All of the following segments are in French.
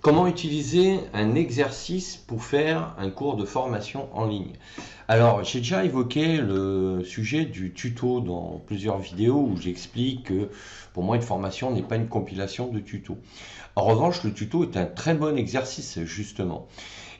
Comment utiliser un exercice pour faire un cours de formation en ligne? Alors, j'ai déjà évoqué le sujet du tuto dans plusieurs vidéos où j'explique que pour moi, une formation n'est pas une compilation de tutos. En revanche, le tuto est un très bon exercice, justement.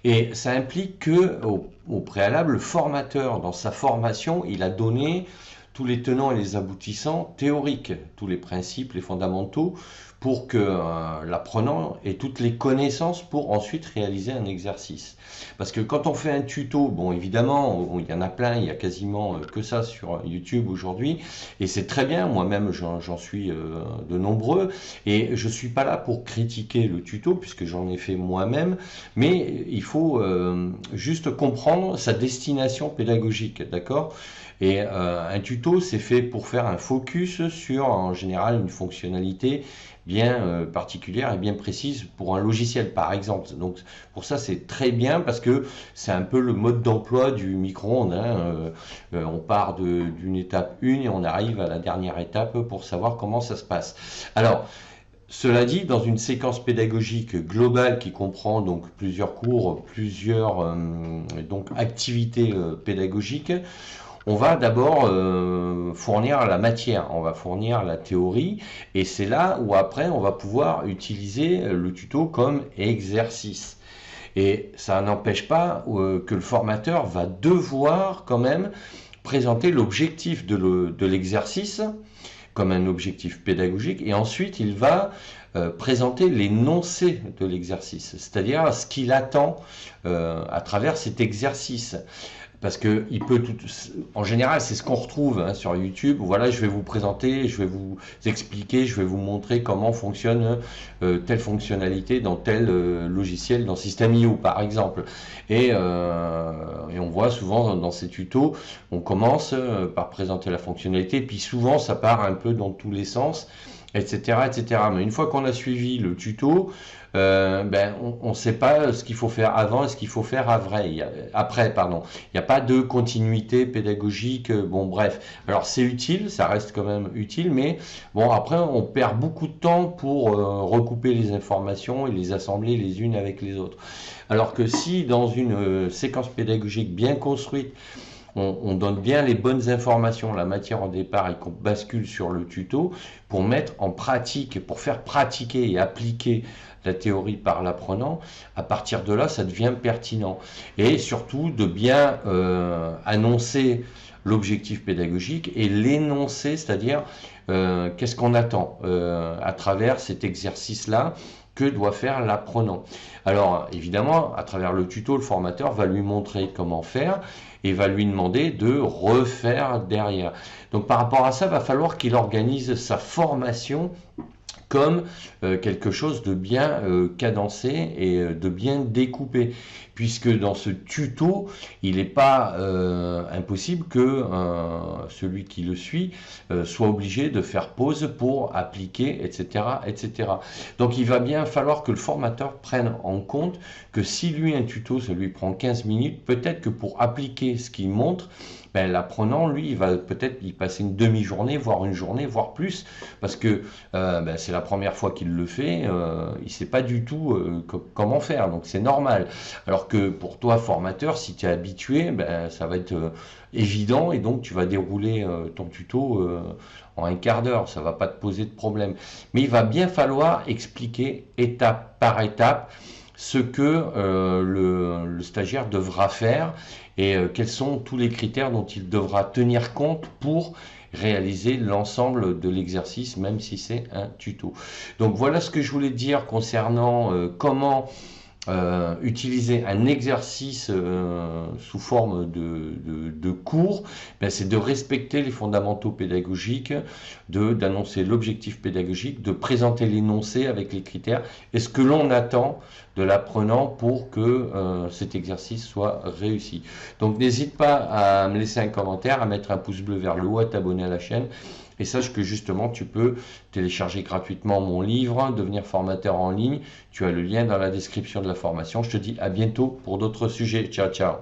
Et ça implique que, au préalable, le formateur, dans sa formation, il a donné tous les tenants et les aboutissants théoriques, tous les principes, les fondamentaux, pour que l'apprenant ait toutes les connaissances pour ensuite réaliser un exercice. Parce que quand on fait un tuto, bon évidemment, il y en a plein, il y a quasiment que ça sur YouTube aujourd'hui, et c'est très bien, moi-même j'en suis de nombreux, et je suis pas là pour critiquer le tuto, puisque j'en ai fait moi-même, mais il faut juste comprendre sa destination pédagogique, d'accord? Et un tuto, c'est fait pour faire un focus sur, en général, une fonctionnalité bien particulière et bien précise pour un logiciel, par exemple. Donc, pour ça, c'est très bien parce que c'est un peu le mode d'emploi du micro-ondes, hein. On part d'une étape 1 et on arrive à la dernière étape pour savoir comment ça se passe. Alors, cela dit, dans une séquence pédagogique globale qui comprend donc plusieurs cours, plusieurs donc activités pédagogiques, on va d'abord fournir la matière, on va fournir la théorie, et c'est là où après on va pouvoir utiliser le tuto comme exercice. Et ça n'empêche pas que le formateur va devoir quand même présenter l'objectif de l'exercice comme un objectif pédagogique, et ensuite il va présenter l'énoncé de l'exercice, c'est-à-dire ce qu'il attend à travers cet exercice. Parce que il peut en général, c'est ce qu'on retrouve hein, sur YouTube. Voilà, je vais vous présenter, je vais vous expliquer, je vais vous montrer comment fonctionne telle fonctionnalité dans tel logiciel, dans System.io par exemple. Et on voit souvent dans ces tutos, on commence par présenter la fonctionnalité, puis souvent ça part un peu dans tous les sens, etc., etc. Mais une fois qu'on a suivi le tuto, on ne sait pas ce qu'il faut faire avant et ce qu'il faut faire après. Pardon. Il n'y a pas de continuité pédagogique. Bon, bref. Alors, c'est utile, ça reste quand même utile, mais bon, après, on perd beaucoup de temps pour recouper les informations et les assembler les unes avec les autres. Alors que si, dans une séquence pédagogique bien construite, on donne bien les bonnes informations, la matière en départ, et qu'on bascule sur le tuto pour mettre en pratique, pour faire pratiquer et appliquer la théorie par l'apprenant, à partir de là, ça devient pertinent. Et surtout, de bien annoncer l'objectif pédagogique et l'énoncer, c'est-à-dire qu'est-ce qu'on attend à travers cet exercice-là, que doit faire l'apprenant. Alors évidemment, à travers le tuto, le formateur va lui montrer comment faire et va lui demander de refaire derrière. Donc par rapport à ça, il va falloir qu'il organise sa formation comme quelque chose de bien cadencé et de bien découpé, puisque dans ce tuto, il n'est pas impossible que celui qui le suit soit obligé de faire pause pour appliquer, etc., etc. Donc il va bien falloir que le formateur prenne en compte que si lui, un tuto, ça lui prend 15 minutes, peut-être que pour appliquer ce qu'il montre, l'apprenant, lui, il va peut-être y passer une demi-journée, voire une journée, voire plus, parce que c'est la première fois qu'il le fait, il ne sait pas du tout comment faire, donc c'est normal. Alors que pour toi, formateur, si tu es habitué, ça va être évident, et donc tu vas dérouler ton tuto en un quart d'heure, ça ne va pas te poser de problème. Mais il va bien falloir expliquer étape par étape ce que le stagiaire devra faire et quels sont tous les critères dont il devra tenir compte pour réaliser l'ensemble de l'exercice, même si c'est un tuto. Donc voilà ce que je voulais dire concernant comment utiliser un exercice sous forme de cours, c'est de respecter les fondamentaux pédagogiques, d'annoncer l'objectif pédagogique, de présenter l'énoncé avec les critères et ce que l'on attend de l'apprenant pour que cet exercice soit réussi. Donc n'hésite pas à me laisser un commentaire, à mettre un pouce bleu vers le haut, à t'abonner à la chaîne. Et sache que justement, tu peux télécharger gratuitement mon livre, devenir formateur en ligne. Tu as le lien dans la description de la formation. Je te dis à bientôt pour d'autres sujets. Ciao, ciao.